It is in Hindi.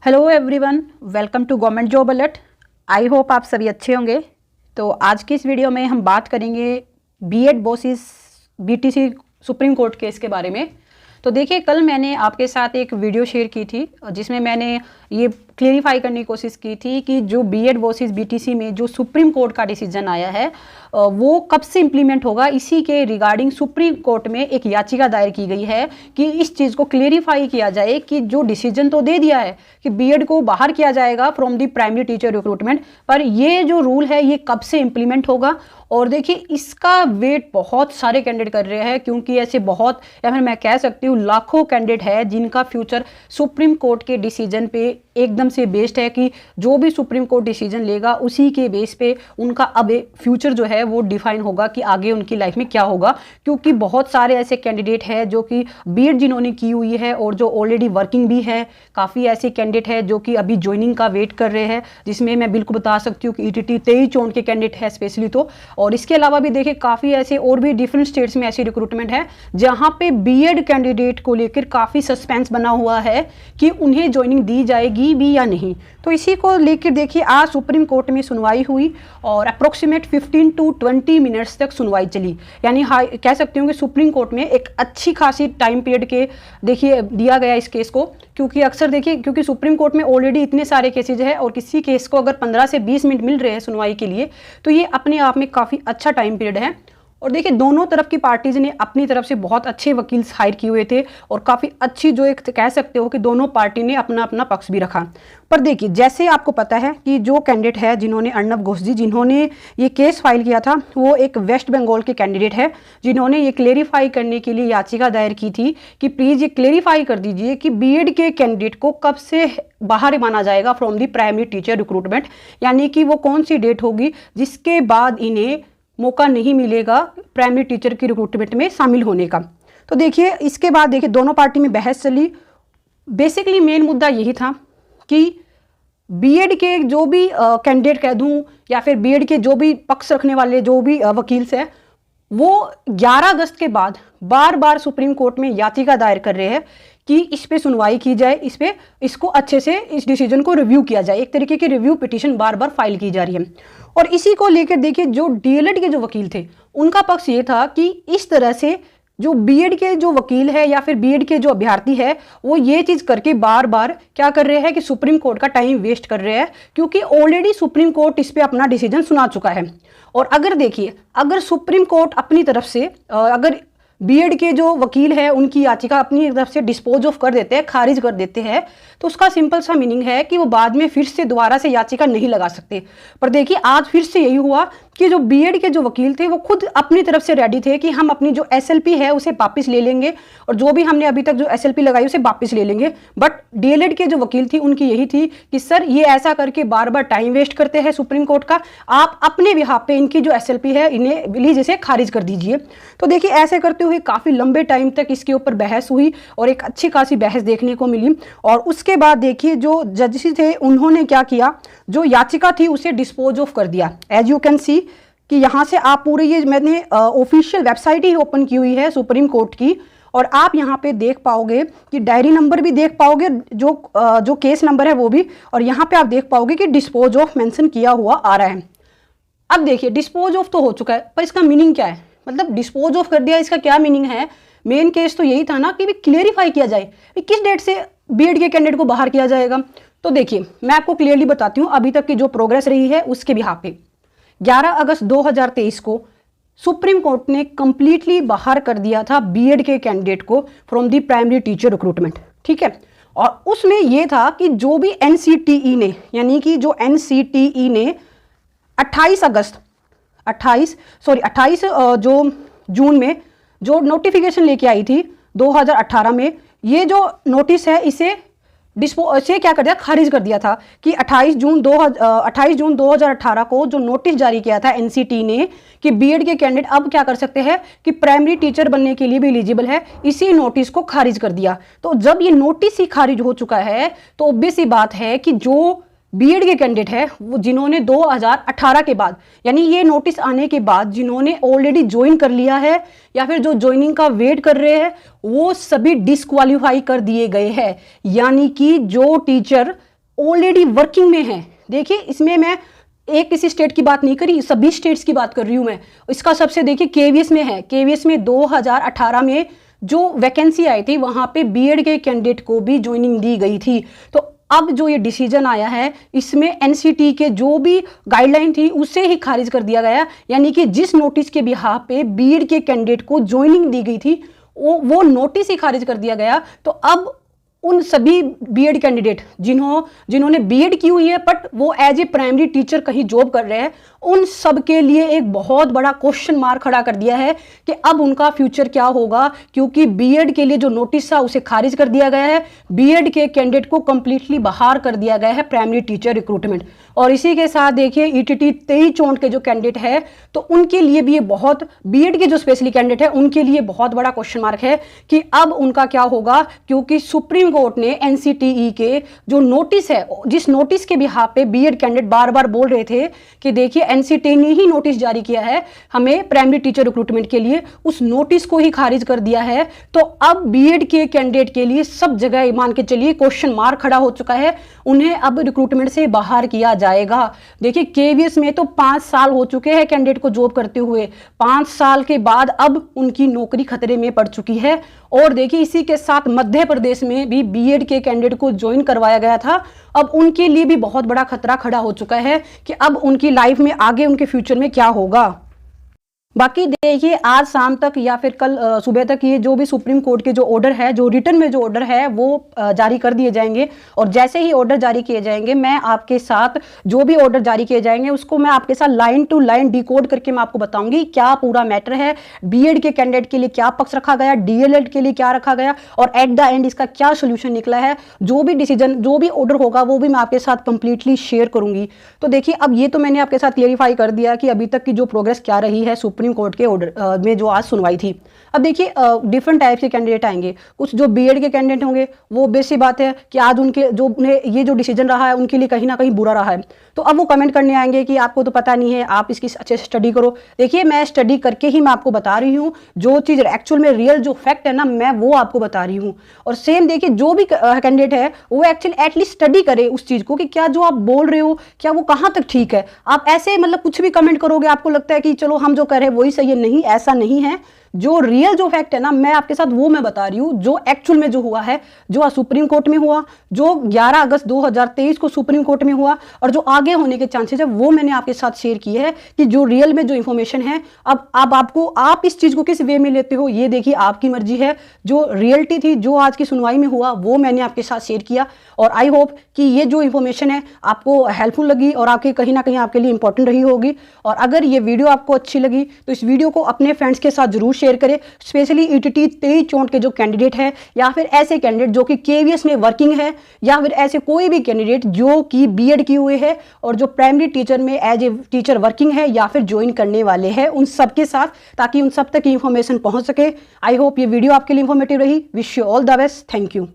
Hello everyone, welcome to government job alert. I hope आप सभी अच्छे होंगे। तो आज की इस वीडियो में हम बात करेंगे बीएड बोसिस बीटीसी सुप्रीम कोर्ट केस के बारे में। तो देखिए, कल मैंने आपके साथ एक वीडियो शेयर की थी जिसमें मैंने ये क्लेरिफाई करने की कोशिश की थी कि जो बीएड वर्सेस बीटीसी में जो सुप्रीम कोर्ट का डिसीजन आया है वो कब से इम्प्लीमेंट होगा। इसी के रिगार्डिंग सुप्रीम कोर्ट में एक याचिका दायर की गई है कि इस चीज़ को क्लेरिफाई किया जाए कि जो डिसीजन तो दे दिया है कि बीएड को बाहर किया जाएगा from the primary teacher recruitment, पर ये जो रूल है ये कब से इम्प्लीमेंट होगा। और देखिए, इसका वेट बहुत सारे कैंडिडेट कर रहे हैं, क्योंकि ऐसे बहुत या फिर मैं कह सकती हूँ लाखों कैंडिडेट है जिनका फ्यूचर सुप्रीम कोर्ट के डिसीजन पे एकदम से बेस्ड है कि जो भी सुप्रीम कोर्ट डिसीजन लेगा उसी के बेस पे उनका अब फ्यूचर जो है वो डिफाइन होगा कि आगे उनकी लाइफ में क्या होगा। क्योंकि बहुत सारे ऐसे कैंडिडेट हैं जो कि बीएड जिन्होंने की हुई है और जो ऑलरेडी वर्किंग भी है, काफ़ी ऐसे कैंडिडेट हैं जो कि अभी ज्वाइनिंग का वेट कर रहे हैं, जिसमें मैं बिल्कुल बता सकती हूँ कि ईटीटी 23 जोन के कैंडिडेट है स्पेशली। तो और इसके अलावा भी देखिए, काफ़ी ऐसे और भी डिफरेंट स्टेट्स में ऐसी रिक्रूटमेंट है जहाँ पे बीएड कैंडिडेट को लेकर काफ़ी सस्पेंस बना हुआ है कि उन्हें ज्वाइनिंग दी जाएगी भी या नहीं। तो इसी को लेकर देखिए, आज सुप्रीम कोर्ट में सुनवाई हुई और अप्रोक्सीमेट 15 to 20 मिनट्स तक सुनवाई चली। यानी कह सकते हो कि सुप्रीम कोर्ट में एक अच्छी खासी टाइम पीरियड के देखिए दिया गया इस केस को। क्योंकि अक्सर देखिए, क्योंकि सुप्रीम कोर्ट में ऑलरेडी इतने सारे केसेज है और किसी केस को अगर 15 से 20 मिनट मिल रहे हैं सुनवाई के लिए, तो ये अपने आप में काफ़ी अच्छा टाइम पीरियड है। और देखिए, दोनों तरफ की पार्टीज ने अपनी तरफ से बहुत अच्छे वकील हायर किए हुए थे और काफ़ी अच्छी जो एक कह सकते हो कि दोनों पार्टी ने अपना अपना पक्ष भी रखा। पर देखिए, जैसे आपको पता है कि जो कैंडिडेट है जिन्होंने अर्नब घोष जी जिन्होंने ये केस फाइल किया था, वो एक वेस्ट बंगाल के कैंडिडेट है जिन्होंने ये क्लेरिफाई करने के लिए याचिका दायर की थी कि प्लीज़ ये क्लेरिफाई कर दीजिए कि बीएड के कैंडिडेट को कब से बाहर माना जाएगा from the primary teacher recruitment. यानी कि वो कौन सी डेट होगी जिसके बाद इन्हें मौका नहीं मिलेगा प्राइमरी टीचर की रिक्रूटमेंट में शामिल होने का। तो देखिए, इसके बाद देखिए दोनों पार्टी में बहस चली। बेसिकली मेन मुद्दा यही था कि बीएड के जो भी कैंडिडेट कह दूं या फिर बीएड के जो भी पक्ष रखने वाले जो भी वकील्स हैं, वो 11 अगस्त के बाद बार बार सुप्रीम कोर्ट में याचिका दायर कर रहे हैं कि इस पे सुनवाई की जाए, इसको अच्छे से इस डिसीजन को रिव्यू किया जाए। एक तरीके की रिव्यू पिटीशन बार बार फाइल की जा रही है। और इसी को लेकर देखिए, जो डीएलएड के जो वकील थे उनका पक्ष ये था कि इस तरह से जो बीएड के जो वकील है या फिर बीएड के जो अभ्यर्थी है वो ये चीज़ करके बार बार क्या कर रहे हैं कि सुप्रीम कोर्ट का टाइम वेस्ट कर रहे हैं, क्योंकि ऑलरेडी सुप्रीम कोर्ट इस पे अपना डिसीजन सुना चुका है। और अगर देखिए, अगर सुप्रीम कोर्ट अपनी तरफ से अगर बीएड के जो वकील है उनकी याचिका अपनी तरफ से डिस्पोज ऑफ कर देते हैं, खारिज कर देते हैं, तो उसका सिंपल सा मीनिंग है कि वो बाद में फिर से दोबारा से याचिका नहीं लगा सकते। पर देखिए, आज फिर से यही हुआ कि जो बीएड के जो वकील थे वो खुद अपनी तरफ से रेडी थे कि हम अपनी जो एसएलपी है उसे वापस ले लेंगे और जो भी हमने अभी तक जो एसएलपी लगाई उसे वापस ले लेंगे। बट डीएलएड के जो वकील थी उनकी यही थी कि सर, ये ऐसा करके बार बार टाइम वेस्ट करते हैं सुप्रीम कोर्ट का, आप अपने बिहाफ पे इनकी जो एसएलपी है इन्हें प्लीज इसे खारिज कर दीजिए। तो देखिए, ऐसे करते हुए काफ़ी लंबे टाइम तक इसके ऊपर बहस हुई और एक अच्छी खासी बहस देखने को मिली। और उसके बाद देखिए, जो जजेस थे उन्होंने क्या किया, जो याचिका थी उसे डिस्पोज ऑफ कर दिया। एज यू कैन सी कि यहाँ से आप पूरी ये मैंने ऑफिशियल वेबसाइट ही ओपन की हुई है सुप्रीम कोर्ट की, और आप यहाँ पे देख पाओगे कि डायरी नंबर भी देख पाओगे, जो केस नंबर है वो भी, और यहाँ पे आप देख पाओगे कि डिस्पोज ऑफ मेंशन किया हुआ आ रहा है। अब देखिए, डिस्पोज ऑफ तो हो चुका है, पर इसका मीनिंग क्या है, मतलब डिस्पोज ऑफ कर दिया, इसका क्या मीनिंग है। मेन केस तो यही था ना कि क्लियरिफाई किया जाए कि किस डेट से बीएड के कैंडिडेट को बाहर किया जाएगा। तो देखिए, मैं आपको क्लियरली बताती हूँ अभी तक की जो प्रोग्रेस रही है उसके बिहाफ पे। 11 अगस्त 2023 को सुप्रीम कोर्ट ने कंप्लीटली बाहर कर दिया था बीएड के कैंडिडेट को from the primary teacher recruitment, ठीक है। और उसमें यह था कि जो भी एनसीटीई ने, यानी कि जो एनसीटीई ने 28 जो जून में जो नोटिफिकेशन लेके आई थी 2018 में, ये जो नोटिस है इसे क्या कर दिया, खारिज कर दिया था कि 28 जून 2018 को जो नोटिस जारी किया था एनसीटी ने कि बीएड के कैंडिडेट अब क्या कर सकते हैं कि प्राइमरी टीचर बनने के लिए भी एलिजिबल है, इसी नोटिस को खारिज कर दिया। तो जब ये नोटिस ही खारिज हो चुका है तो ऑब्वियस सी बात है कि जो बीएड के कैंडिडेट है वो जिन्होंने 2018 के बाद, यानी ये नोटिस आने के बाद जिन्होंने ऑलरेडी ज्वाइन कर लिया है या फिर जो ज्वाइनिंग का वेट कर रहे हैं, वो सभी डिस्क्वालीफाई कर दिए गए हैं। यानी कि जो टीचर ऑलरेडी वर्किंग में हैं। देखिए इसमें मैं एक किसी स्टेट की बात नहीं करी, सभी स्टेट्स की बात कर रही हूँ मैं। इसका सबसे देखिए केवीएस में है, केवीएस में 2018 में जो वैकेंसी आई थी वहां पे बीएड के कैंडिडेट को भी ज्वाइनिंग दी गई थी। तो अब जो ये डिसीजन आया है इसमें एनसीटी के जो भी गाइडलाइन थी उसे ही खारिज कर दिया गया, यानी कि जिस नोटिस के बिहाफ पे बीएड के कैंडिडेट को ज्वाइनिंग दी गई थी वो नोटिस ही खारिज कर दिया गया। तो अब उन सभी बीएड कैंडिडेट जिन्होंने बीएड की हुई है बट वो एज ए प्राइमरी टीचर कहीं जॉब कर रहे हैं, उन सब के लिए एक बहुत बड़ा क्वेश्चन मार्क खड़ा कर दिया है कि अब उनका फ्यूचर क्या होगा, क्योंकि बीएड के लिए जो नोटिस था उसे खारिज कर दिया गया है। बीएड के कैंडिडेट को कंप्लीटली बाहर कर दिया गया है प्राइमरी टीचर रिक्रूटमेंट। और इसी के साथ देखिए ईटीटी 23-24 के जो कैंडिडेट है तो उनके लिए भी ये बहुत, बीएड के जो स्पेशली कैंडिडेट है उनके लिए बहुत बड़ा क्वेश्चन मार्क है कि अब उनका क्या होगा, क्योंकि सुप्रीम कोर्ट ने एनसीटीई के जो नोटिस है, जिस नोटिस के बिहाफ पे बीएड कैंडिडेट बार बार बोल रहे थे कि देखिए एनसीटीई ने ही नोटिस जारी किया है हमें प्राइमरी टीचर रिक्रूटमेंट के लिए, उस नोटिस को ही खारिज कर दिया है। तो अब बीएड के कैंडिडेट के लिए सब जगह मान के चलिए क्वेश्चन मार्क खड़ा हो चुका है, उन्हें अब रिक्रूटमेंट से बाहर किया जाएगा। देखिए केवीएस में तो 5 साल हो चुके हैं कैंडिडेट को जॉब करते हुए, 5 साल के बाद अब उनकी नौकरी खतरे में पड़ चुकी है। और देखिए इसी के साथ मध्य प्रदेश में भी बीएड के कैंडिडेट को ज्वाइन करवाया गया था, अब उनके लिए भी बहुत बड़ा खतरा खड़ा हो चुका है कि अब उनकी लाइफ में आगे उनके फ्यूचर में क्या होगा। बाकी देखिए आज शाम तक या फिर कल सुबह तक ये जो भी सुप्रीम कोर्ट के जो ऑर्डर है, जो रिटर्न में जो ऑर्डर है वो जारी कर दिए जाएंगे। और जैसे ही ऑर्डर जारी किए जाएंगे मैं आपके साथ जो भी ऑर्डर जारी किए जाएंगे उसको मैं आपके साथ लाइन टू लाइन डिकोड करके मैं आपको बताऊंगी क्या पूरा मैटर है, बीएड के कैंडिडेट के लिए क्या पक्ष रखा गया, डीएलएड के लिए क्या रखा गया और एट द एंड इसका क्या सोल्यूशन निकला है। जो भी डिसीजन, जो भी ऑर्डर होगा वो भी मैं आपके साथ कंप्लीटली शेयर करूंगी। तो देखिए अब ये तो मैंने आपके साथ क्लियरिफाई कर दिया कि अभी तक की जो प्रोग्रेस क्या रही है सुप्रीम कोर्ट के ऑर्डर में जो आज सुनवाई थी। अब देखिए डिफरेंट टाइप के कैंडिडेट आएंगे, कुछ जो बीएड के कैंडिडेट होंगे वो बेसिक बात है कि आज उनके जो उन्हें ये जो डिसीजन रहा है उनके लिए कहीं ना कहीं बुरा रहा है, तो अब वो कमेंट करने आएंगे कि आपको तो पता नहीं है, आप इसकी अच्छे से स्टडी करो। देखिए मैं स्टडी करके ही मैं आपको बता रही हूँ, जो चीज़ एक्चुअल में रियल जो फैक्ट है ना मैं वो आपको बता रही हूँ। और सेम देखिए जो भी कैंडिडेट है वो एक्चुअली एटलीस्ट स्टडी करे उस चीज़ को कि क्या जो आप बोल रहे हो क्या वो कहाँ तक ठीक है। आप ऐसे मतलब कुछ भी कमेंट करोगे आपको लगता है कि चलो हम जो कर रहे हैं वही सही है, नहीं ऐसा नहीं है। जो रियल जो फैक्ट है ना मैं आपके साथ वो मैं बता रही हूँ, जो एक्चुअल में जो हुआ है, जो आज सुप्रीम कोर्ट में हुआ, जो 11 अगस्त 2023 को सुप्रीम कोर्ट में हुआ और जो आगे होने के चांसेस है वो मैंने आपके साथ शेयर किए हैं कि जो रियल में जो इंफॉर्मेशन है। अब आपको आप इस चीज़ को किस वे में लेते हो ये देखिए आपकी मर्जी है। जो रियलिटी थी जो आज की सुनवाई में हुआ वो मैंने आपके साथ शेयर किया और आई होप कि ये जो इन्फॉर्मेशन है आपको हेल्पफुल लगी और आपके कहीं ना कहीं आपके लिए इंपॉर्टेंट रही होगी। और अगर ये वीडियो आपको अच्छी लगी तो इस वीडियो को अपने फ्रेंड्स के साथ जरूर शेयर करें, स्पेशली ईटीटी 23-24 के जो कैंडिडेट है या फिर ऐसे कैंडिडेट जो कि केवीएस में वर्किंग है या फिर ऐसे कोई भी कैंडिडेट जो कि बीएड किए हुए है और जो प्राइमरी टीचर में एज ए टीचर वर्किंग है या फिर ज्वाइन करने वाले हैं, उन सब के साथ, ताकि उन सब तक इंफॉर्मेशन पहुंच सके। आई होप ये वीडियो आपके लिए इंफॉर्मेटिव रही। Wish you all the best. Thank you.